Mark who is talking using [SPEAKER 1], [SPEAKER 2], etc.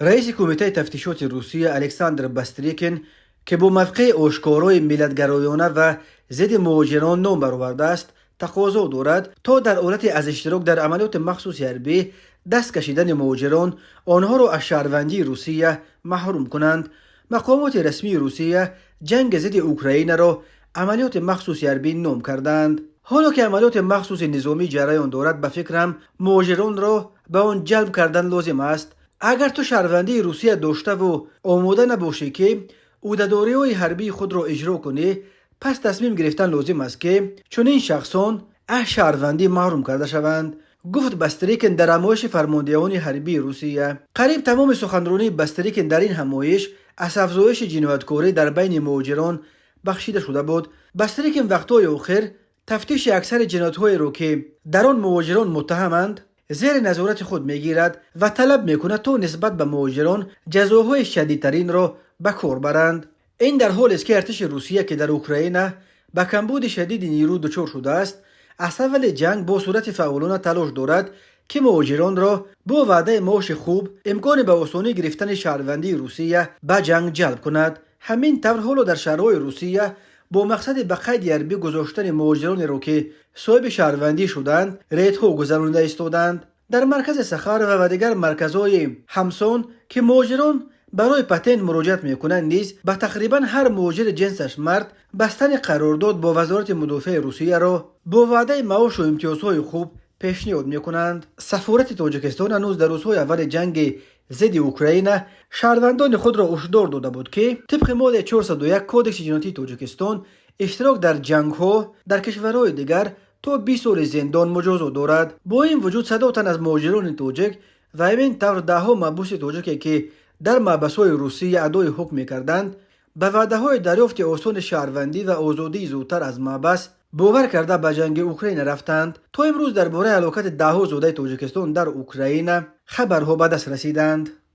[SPEAKER 1] رئیس کمیته تفتیشات روسیه الکساندر باستریکین که با موقع آشکارای ملت‌گرایانه و ضد مهاجران نام برآورده است، تقاضا دارد تا در حالت از اشتراک در عملیات مخصوص حربی دست کشیدن مهاجران آنها را از شهروندی روسیه محروم کنند. مقامات رسمی روسیه جنگ ضد اوکراین را عملیات مخصوص حربی نام کردند. حالا که عملیات مخصوص نظامی جریان دارد، به فکرم مهاجران را به آن جلب کردن لازم است. اگر تو شهروندی روسیه داشته و آماده نباشی که عهده‌داری‌های حربی خود را اجرا کنی، پس تصمیم گرفتن لازم است که چنین شخصان از شهروندی محروم کرده شوند، گفت باستریکین در همایش فرماندهان حربی روسیه. قریب تمام سخنرانی باستریکین در این همایش از افزایش جنایتکاری در بین مهاجران بخشیده شده بود. باستریکین وقتهای آخر تفتیش اکثر جنایت‌های را که در آن مهاجران متهمند زیر نظارت خود میگیرد و طلب میکند تا نسبت به مهاجران جزاهای شدیدترین را به کار برند. این در حالی است که ارتش روسیه که در اوکراین به کمبود شدید نیرو دچار شده است، از اول جنگ با صورت فعالانه تلاش دارد که مهاجران را با وعده معاش خوب امکان به آسانی گرفتن شهروندی روسیه به جنگ جلب کند. همین طور حالا در شهرهای روسیه با مقصد به قید حربی گذاشتن مهاجران را که صاحب شهروندی شدند ریتها گذرانده ایستادند. در مرکز سخار و دیگر مرکزهای همسان که مهاجران برای پتنت مراجعت میکنند نیز به تقریبا هر مهاجر جنسش مرد بستن قرارداد با وزارت مدافع روسیه را با وعده معاش و امتیازهای خوب پیشنهاد میکنند. سفارت تاجیکستان هنوز در روزهای اول جنگ ضد اوکراین شهروندان خود را هشدار داده بود که طبق ماده 401 کودکس جنایتی تاجیکستان اشتراک در جنگ‌ها در کشورهای دیگر تا 20 سال زندان مجازات دارد. با این وجود صد تن از مهاجران تاجیک و همین طور دهها محبوس تاجیک که در محبس‌های روسیه ادای حکم می‌کردند به وعده‌های دریافت آسان شهروندی و آزادی زودتر از محبس باور کرده به جنگ اوکراین رفتند. تا امروز درباره هلاکت دهها زاده تاجیکستان در اوکراین خبرها به دست رسیدند.